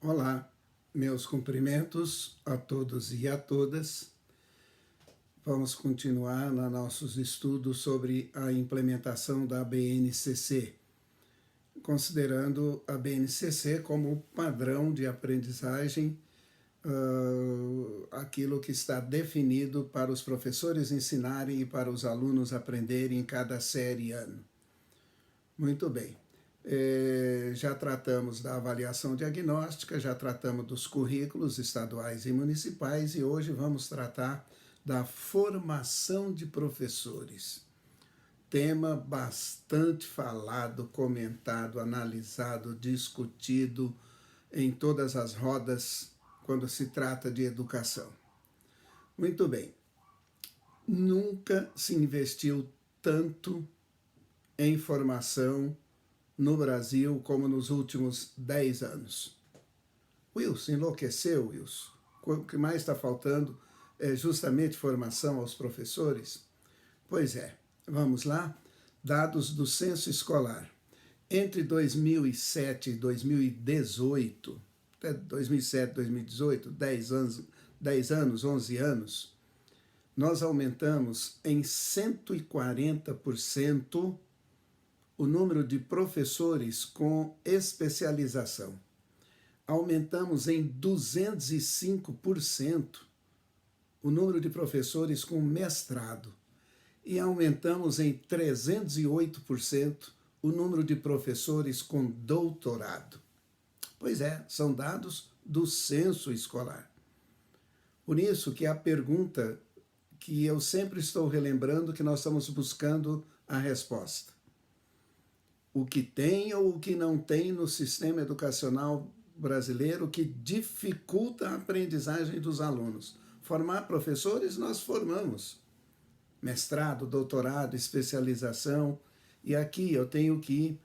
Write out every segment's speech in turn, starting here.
Olá, meus cumprimentos a todos e a todas. Vamos continuar nos nossos estudos sobre a implementação da BNCC, considerando a BNCC como o padrão de aprendizagem, aquilo que está definido para os professores ensinarem e para os alunos aprenderem em cada série e ano. Muito bem. Já tratamos da avaliação diagnóstica, já tratamos dos currículos estaduais e municipais e hoje vamos tratar da formação de professores. Tema bastante falado, comentado, analisado, discutido em todas as rodas quando se trata de educação. Muito bem. Nunca se investiu tanto em formação no Brasil como nos últimos 10 anos. Wilson, enlouqueceu, Wilson? O que mais está faltando é justamente formação aos professores? Pois é, vamos lá. Dados do censo escolar. Entre 2007 e 2018, até 2007 e 2018, 10 anos, 11 anos, nós aumentamos em 140% o número de professores com especialização. Aumentamos em 205% o número de professores com mestrado. E aumentamos em 308% o número de professores com doutorado. Pois é, são dados do censo escolar. Por isso que a pergunta que eu sempre estou relembrando, que nós estamos buscando a resposta. O que tem ou o que não tem no sistema educacional brasileiro que dificulta a aprendizagem dos alunos. Formar professores, nós formamos. Mestrado, doutorado, especialização. E aqui eu tenho que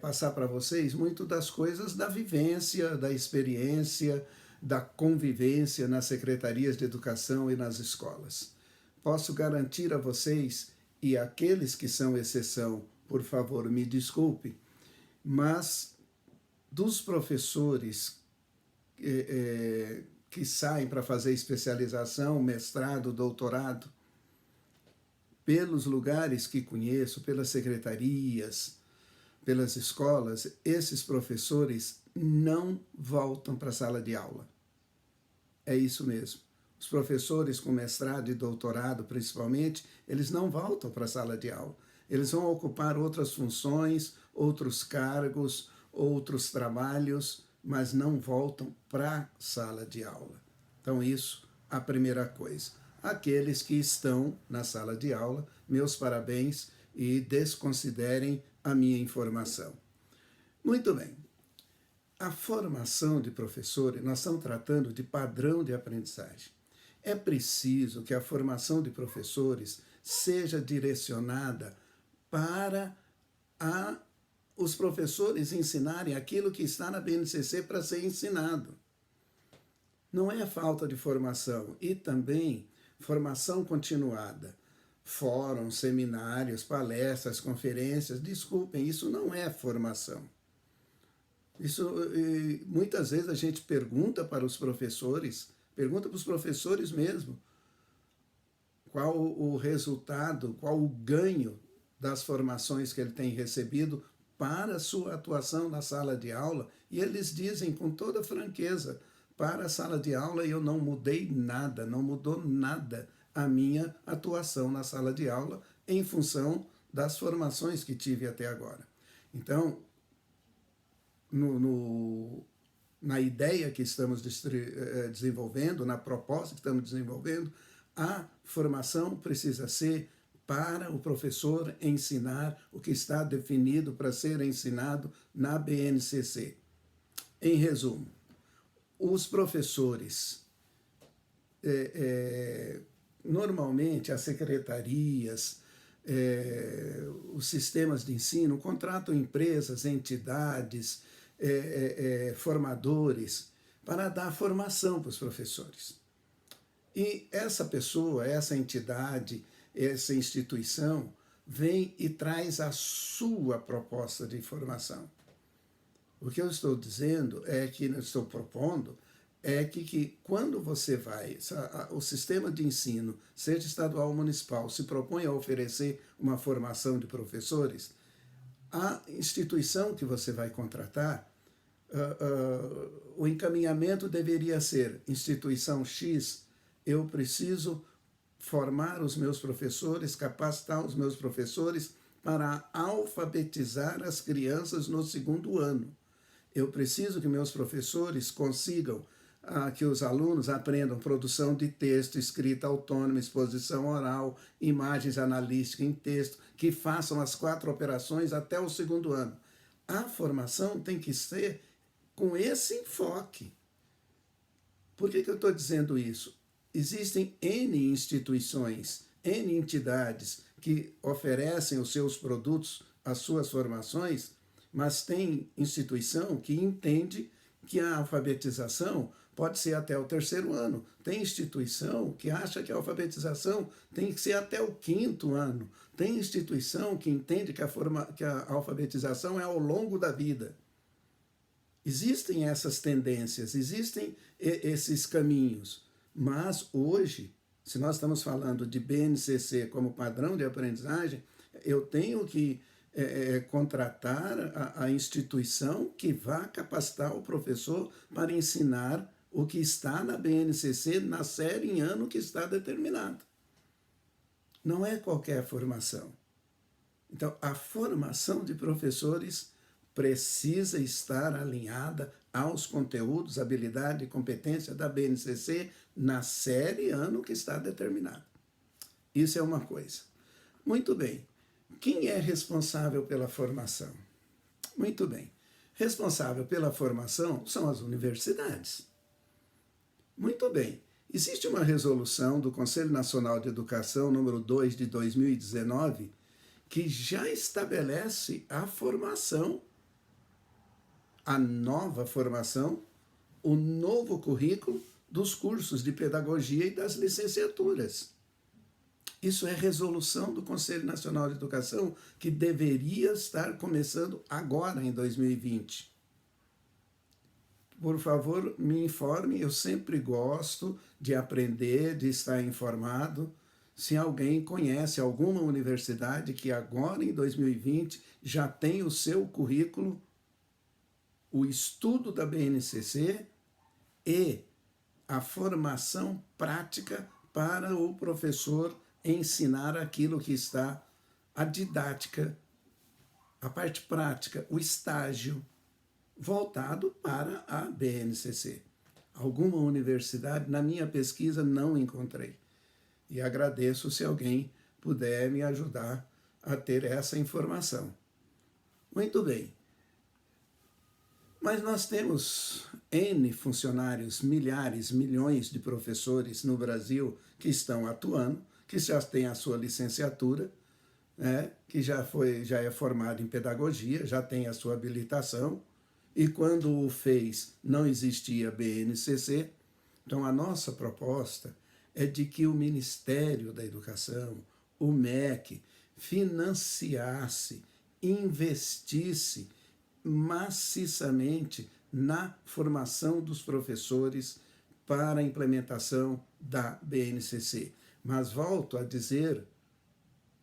passar para vocês muito das coisas da vivência, da experiência, da convivência nas secretarias de educação e nas escolas. Posso garantir a vocês, e aqueles que são exceção, por favor, me desculpe, mas dos professores que saem para fazer especialização, mestrado, doutorado, pelos lugares que conheço, pelas secretarias, pelas escolas, esses professores não voltam para a sala de aula. É isso mesmo. Os professores com mestrado e doutorado, principalmente, eles não voltam para a sala de aula. Eles vão ocupar outras funções, outros cargos, outros trabalhos, mas não voltam para a sala de aula. Então, isso, a primeira coisa. Aqueles que estão na sala de aula, meus parabéns e desconsiderem a minha informação. Muito bem. A formação de professores, nós estamos tratando de padrão de aprendizagem. É preciso que a formação de professores seja direcionada para os professores ensinarem aquilo que está na BNCC para ser ensinado. Não é falta de formação, e também formação continuada. Fóruns, seminários, palestras, conferências, desculpem, isso não é formação. Isso, muitas vezes a gente pergunta para os professores, pergunta para os professores mesmo, qual o resultado, qual o ganho das formações que ele tem recebido para a sua atuação na sala de aula, e eles dizem com toda franqueza, para a sala de aula eu não mudei nada, não mudou nada a minha atuação na sala de aula em função das formações que tive até agora. Então, na ideia que estamos desenvolvendo, na proposta que estamos desenvolvendo, a formação precisa ser para o professor ensinar o que está definido para ser ensinado na BNCC. Em resumo, os professores, normalmente as secretarias, os sistemas de ensino contratam empresas, entidades, formadores para dar formação para os professores. E essa pessoa, essa entidade, essa instituição vem e traz a sua proposta de formação. O que eu estou dizendo é que, estou propondo, é que quando você vai, o sistema de ensino, seja estadual ou municipal, se propõe a oferecer uma formação de professores, a instituição que você vai contratar, o encaminhamento deveria ser: instituição X, eu preciso formar os meus professores, capacitar os meus professores para alfabetizar as crianças no segundo ano. Eu preciso que meus professores consigam que os alunos aprendam produção de texto, escrita autônoma, exposição oral, imagens analíticas em texto, que façam as 4 operações até o segundo ano. A formação tem que ser com esse enfoque. Por que eu estou dizendo isso? Existem N instituições, N entidades que oferecem os seus produtos, as suas formações, mas tem instituição que entende que a alfabetização pode ser até o 3º ano. Tem instituição que acha que a alfabetização tem que ser até o 5º ano. Tem instituição que entende que a alfabetização é ao longo da vida. Existem essas tendências, existem esses caminhos, mas hoje, se nós estamos falando de BNCC como padrão de aprendizagem, eu tenho que contratar a instituição que vá capacitar o professor para ensinar o que está na BNCC na série em ano que está determinado. Não é qualquer formação. Então, a formação de professores precisa estar alinhada aos conteúdos, habilidade e competência da BNCC na série ano que está determinado. Isso é uma coisa. Muito bem. Quem é responsável pela formação? Muito bem. Responsável pela formação são as universidades. Muito bem. Existe uma resolução do Conselho Nacional de Educação, número 2 de 2019, que já estabelece a formação, a nova formação, o novo currículo dos cursos de pedagogia e das licenciaturas. Isso é resolução do Conselho Nacional de Educação que deveria estar começando agora, em 2020. Por favor, me informe, eu sempre gosto de aprender, de estar informado. Se alguém conhece alguma universidade que agora, em 2020, já tem o seu currículo, o estudo da BNCC e a formação prática para o professor ensinar aquilo que está, a didática, a parte prática, o estágio, voltado para a BNCC. Alguma universidade, na minha pesquisa, não encontrei. E agradeço se alguém puder me ajudar a ter essa informação. Muito bem. Mas nós temos N funcionários, milhares, milhões de professores no Brasil que estão atuando, que já têm a sua licenciatura, que já é formado em pedagogia, já tem a sua habilitação, e quando o fez não existia BNCC. Então a nossa proposta é de que o Ministério da Educação, o MEC, financiasse, investisse maciçamente na formação dos professores para a implementação da BNCC. Mas volto a dizer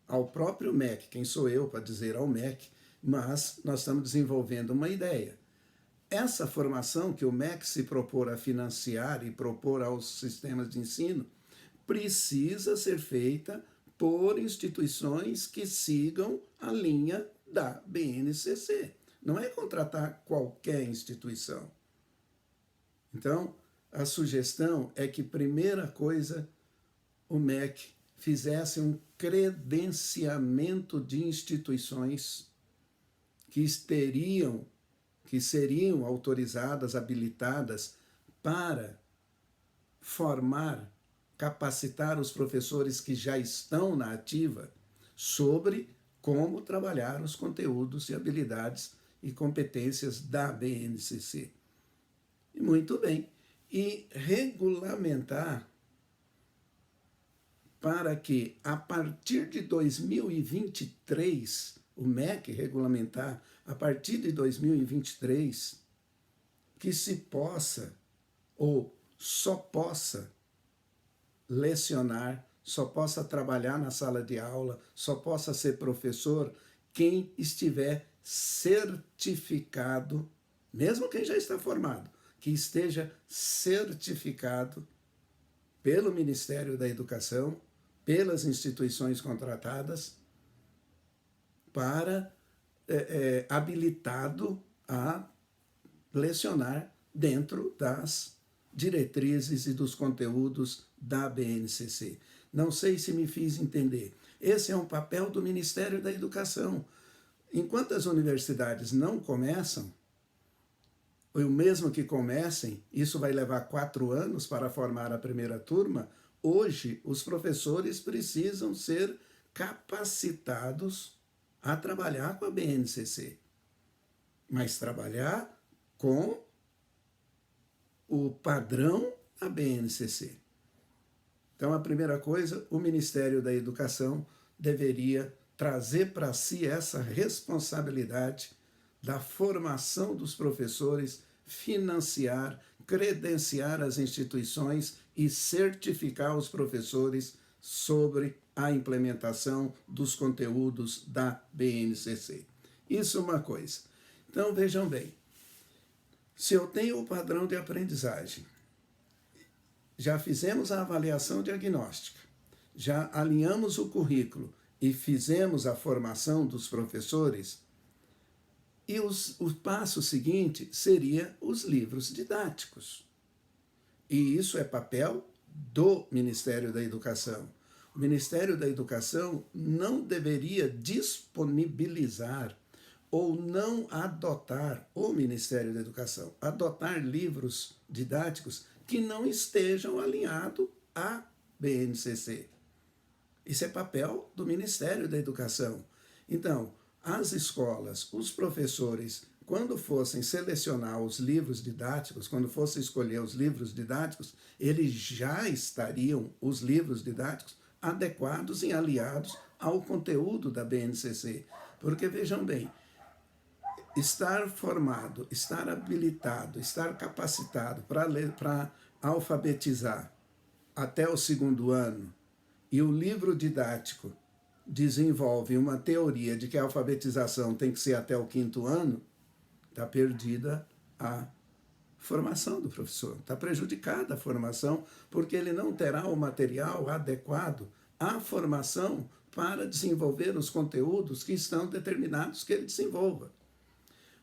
ao próprio MEC, quem sou eu para dizer ao MEC, mas nós estamos desenvolvendo uma ideia. Essa formação que o MEC se propor a financiar e propor aos sistemas de ensino precisa ser feita por instituições que sigam a linha da BNCC. Não é contratar qualquer instituição. Então, a sugestão é que, primeira coisa, o MEC fizesse um credenciamento de instituições que seriam autorizadas, habilitadas para formar, capacitar os professores que já estão na ativa sobre como trabalhar os conteúdos e habilidades e competências da BNCC. Muito bem. E regulamentar para que, a partir de 2023, o MEC regulamentar, a partir de 2023, que se possa, ou só possa, lecionar, só possa trabalhar na sala de aula, só possa ser professor quem estiver certificado, mesmo quem já está formado, que esteja certificado pelo Ministério da Educação, pelas instituições contratadas, para habilitado a lecionar dentro das diretrizes e dos conteúdos da BNCC. Não sei se me fiz entender. Esse é um papel do Ministério da Educação. Enquanto as universidades não começam, ou mesmo que comecem, isso vai levar 4 anos para formar a primeira turma. Hoje, os professores precisam ser capacitados a trabalhar com a BNCC, mas trabalhar com o padrão da BNCC. Então, a primeira coisa, o Ministério da Educação deveria trazer para si essa responsabilidade da formação dos professores, financiar, credenciar as instituições e certificar os professores sobre a implementação dos conteúdos da BNCC. Isso é uma coisa. Então, vejam bem, se eu tenho o padrão de aprendizagem, já fizemos a avaliação diagnóstica, já alinhamos o currículo e fizemos a formação dos professores, e o passo seguinte seria os livros didáticos. E isso é papel do Ministério da Educação. O Ministério da Educação não deveria disponibilizar ou não adotar, o Ministério da Educação, adotar livros didáticos que não estejam alinhados à BNCC. Isso é papel do Ministério da Educação. Então, as escolas, os professores, quando fossem selecionar os livros didáticos, quando fossem escolher os livros didáticos, eles já estariam, os livros didáticos, adequados e aliados ao conteúdo da BNCC. Porque, vejam bem, estar formado, estar habilitado, estar capacitado para alfabetizar até o 2º ano, e o livro didático desenvolve uma teoria de que a alfabetização tem que ser até o 5º ano, está perdida a formação do professor, está prejudicada a formação, porque ele não terá o material adequado à formação para desenvolver os conteúdos que estão determinados que ele desenvolva.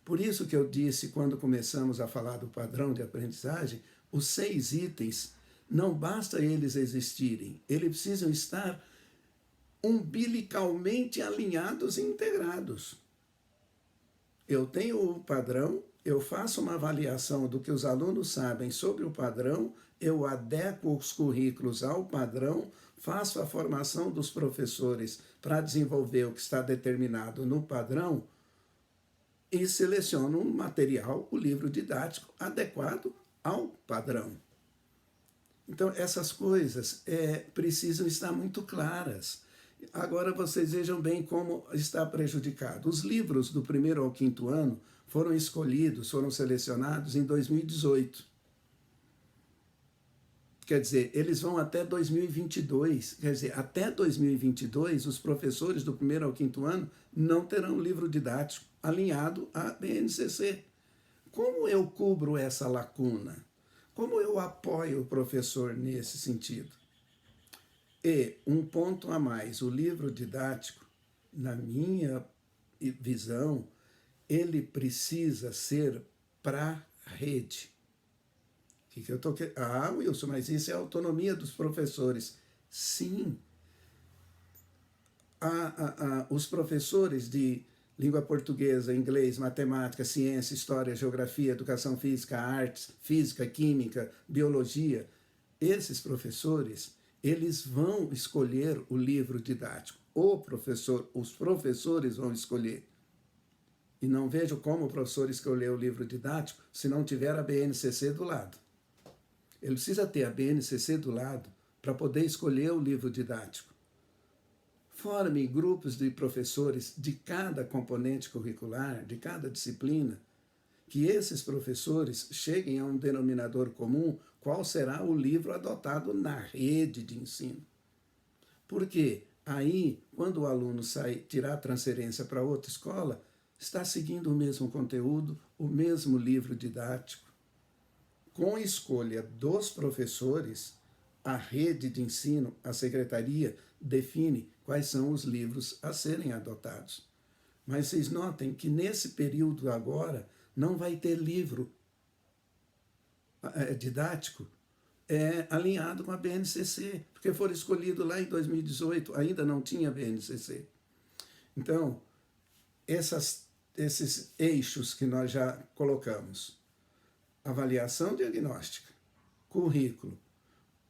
Por isso que eu disse, quando começamos a falar do padrão de aprendizagem, os 6 itens, não basta eles existirem, eles precisam estar umbilicalmente alinhados e integrados. Eu tenho o padrão, eu faço uma avaliação do que os alunos sabem sobre o padrão, eu adequo os currículos ao padrão, faço a formação dos professores para desenvolver o que está determinado no padrão e seleciono um material, o livro didático, adequado ao padrão. Então, essas coisas precisam estar muito claras. Agora, vocês vejam bem como está prejudicado. Os livros do 1º ao 5º ano foram escolhidos, foram selecionados em 2018. Quer dizer, eles vão até 2022. Quer dizer, até 2022, os professores do 1º ao 5º ano não terão livro didático alinhado à BNCC. Como eu cubro essa lacuna? Como eu apoio o professor nesse sentido? E um ponto a mais, o livro didático, na minha visão, ele precisa ser para a rede. Que eu tô querendo? Ah, Wilson, mas isso é a autonomia dos professores. Sim. Os professores de língua portuguesa, inglês, matemática, ciência, história, geografia, educação física, artes, física, química, biologia, esses professores, eles vão escolher o livro didático. Os professores vão escolher. E não vejo como o professor escolher o livro didático se não tiver a BNCC do lado. Ele precisa ter a BNCC do lado para poder escolher o livro didático. Forme grupos de professores de cada componente curricular, de cada disciplina, que esses professores cheguem a um denominador comum, qual será o livro adotado na rede de ensino. Porque aí, quando o aluno tirar transferência para outra escola, está seguindo o mesmo conteúdo, o mesmo livro didático. Com escolha dos professores, a rede de ensino, a secretaria, define quais são os livros a serem adotados. Mas vocês notem que nesse período agora não vai ter livro didático alinhado com a BNCC, porque foi escolhido lá em 2018, ainda não tinha BNCC. Então, esses eixos que nós já colocamos, avaliação diagnóstica, currículo,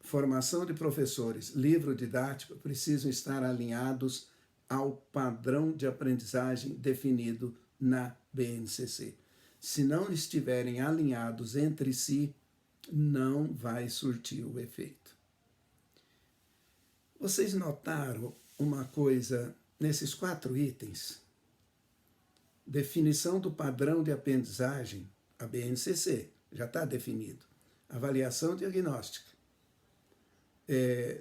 formação de professores, livro didático, precisam estar alinhados ao padrão de aprendizagem definido na BNCC. Se não estiverem alinhados entre si, não vai surtir o efeito. Vocês notaram uma coisa nesses 4 itens? Definição do padrão de aprendizagem, a BNCC, já está definido. Avaliação diagnóstica.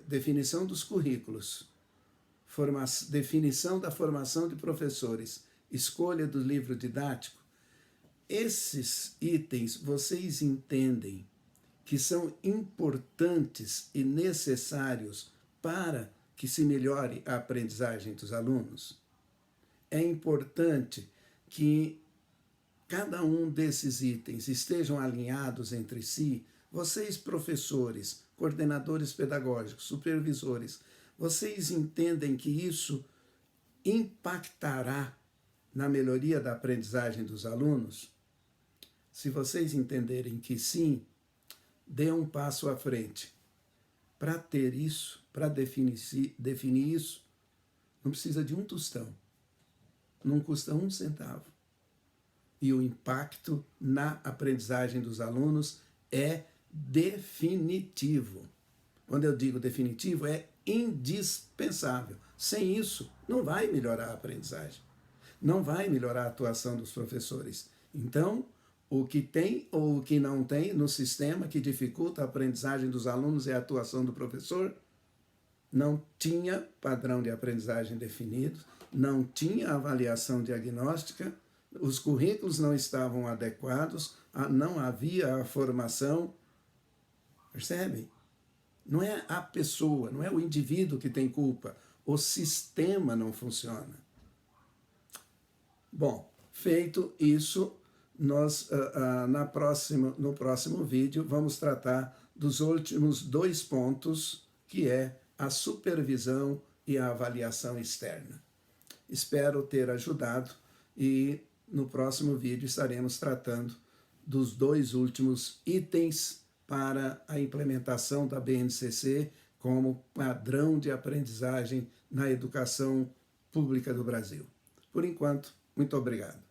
Definição dos currículos. Definição da formação de professores. Escolha do livro didático. Esses itens vocês entendem que são importantes e necessários para que se melhore a aprendizagem dos alunos? É importante que cada um desses itens estejam alinhados entre si. Vocês, professores, coordenadores pedagógicos, supervisores, vocês entendem que isso impactará na melhoria da aprendizagem dos alunos? Se vocês entenderem que sim, dê um passo à frente. Para ter isso, para definir isso, não precisa de um tostão. Não custa 1 centavo. E o impacto na aprendizagem dos alunos é definitivo. Quando eu digo definitivo, é indispensável. Sem isso, não vai melhorar a aprendizagem. Não vai melhorar a atuação dos professores. Então, o que tem ou o que não tem no sistema que dificulta a aprendizagem dos alunos é a atuação do professor. Não tinha padrão de aprendizagem definido, não tinha avaliação diagnóstica, os currículos não estavam adequados, não havia a formação. Percebem? Não é a pessoa, não é o indivíduo que tem culpa, o sistema não funciona. Bom, feito isso, nós no próximo vídeo vamos tratar dos últimos 2 pontos, que é a supervisão e a avaliação externa. Espero ter ajudado e no próximo vídeo estaremos tratando dos 2 últimos itens para a implementação da BNCC como padrão de aprendizagem na educação pública do Brasil. Por enquanto, muito obrigado.